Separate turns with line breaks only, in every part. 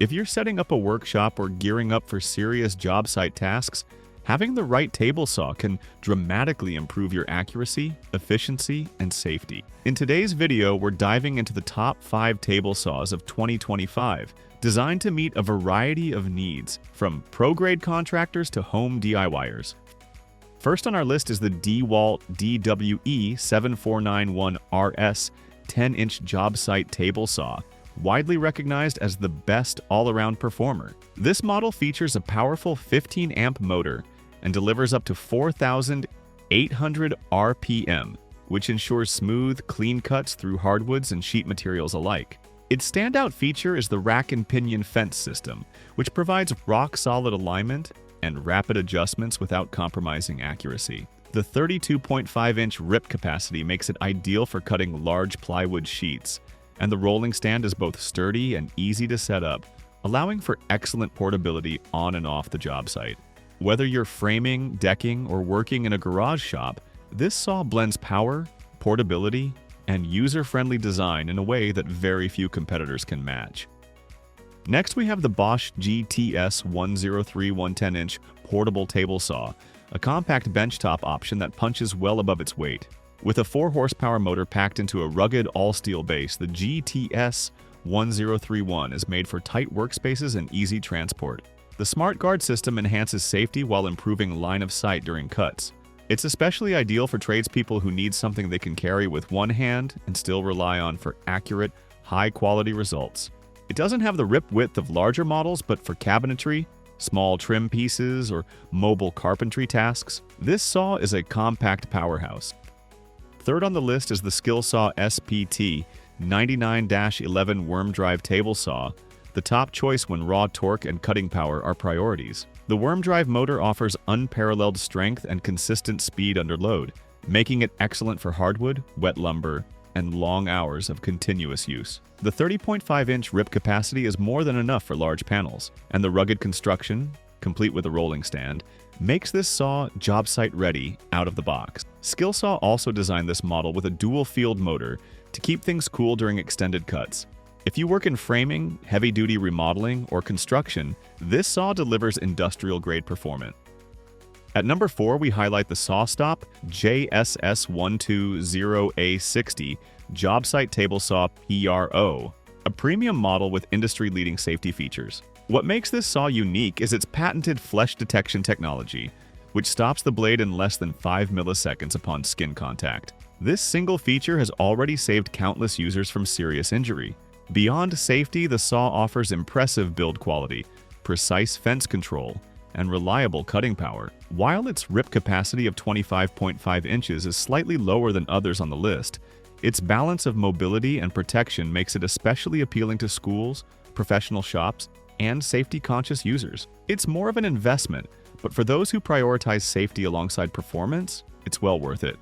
If you're setting up a workshop or gearing up for serious job site tasks, having the right table saw can dramatically improve your accuracy, efficiency, and safety. In today's video, we're diving into the top 5 table saws of 2025, designed to meet a variety of needs, from pro-grade contractors to home DIYers. First on our list is the DEWALT DWE7491RS 10-inch job site table saw, widely recognized as the best all-around performer. This model features a powerful 15-amp motor and delivers up to 4,800 RPM, which ensures smooth, clean cuts through hardwoods and sheet materials alike. Its standout feature is the rack and pinion fence system, which provides rock-solid alignment and rapid adjustments without compromising accuracy. The 32.5-inch rip capacity makes it ideal for cutting large plywood sheets, and the rolling stand is both sturdy and easy to set up, allowing for excellent portability on and off the job site. Whether you're framing, decking, or working in a garage shop, this saw blends power, portability, and user-friendly design in a way that very few competitors can match. Next, we have the BOSCH GTS 103 110-inch portable table saw, a compact benchtop option that punches well above its weight. With a 4-horsepower motor packed into a rugged all-steel base, the GTS 1031 is made for tight workspaces and easy transport. The Smart Guard system enhances safety while improving line of sight during cuts. It's especially ideal for tradespeople who need something they can carry with one hand and still rely on for accurate, high-quality results. It doesn't have the rip width of larger models, but for cabinetry, small trim pieces, or mobile carpentry tasks, this saw is a compact powerhouse. Third on the list is the SKILSAW SPT 99-11 worm drive table saw, the top choice when raw torque and cutting power are priorities. The worm drive motor offers unparalleled strength and consistent speed under load, making it excellent for hardwood, wet lumber, and long hours of continuous use. The 30.5-inch rip capacity is more than enough for large panels, and the rugged construction, complete with a rolling stand, makes this saw job site ready out of the box. SKILSAW also designed this model with a dual-field motor to keep things cool during extended cuts. If you work in framing, heavy-duty remodeling, or construction, this saw delivers industrial-grade performance. At number 4, we highlight the SAWSTOP JSS120A60 Job Site Table Saw PRO, a premium model with industry-leading safety features. What makes this saw unique is its patented flesh detection technology, which stops the blade in less than 5 milliseconds upon skin contact. This single feature has already saved countless users from serious injury. Beyond safety, the saw offers impressive build quality, precise fence control, and reliable cutting power. While its rip capacity of 25.5 inches is slightly lower than others on the list, its balance of mobility and protection makes it especially appealing to schools, professional shops, and safety-conscious users. It's more of an investment, but for those who prioritize safety alongside performance, it's well worth it.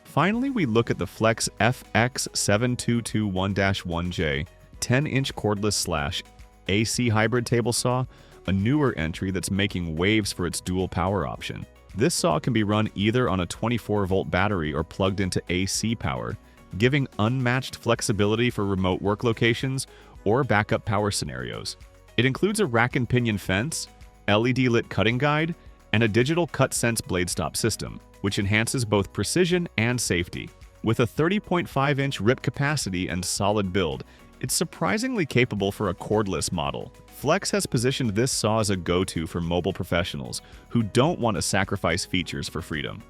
Finally, we look at the Flex FX7221-1J 10-inch cordless / AC hybrid table saw, a newer entry that's making waves for its dual power option. This saw can be run either on a 24-volt battery or plugged into AC power, giving unmatched flexibility for remote work locations or backup power scenarios. It includes a rack and pinion fence, LED-lit cutting guide, and a digital cut-sense blade stop system, which enhances both precision and safety. With a 30.5-inch rip capacity and solid build, it's surprisingly capable for a cordless model. Flex has positioned this saw as a go-to for mobile professionals who don't want to sacrifice features for freedom.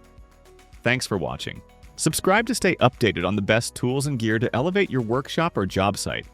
Thanks for watching. Subscribe to stay updated on the best tools and gear to elevate your workshop or job site.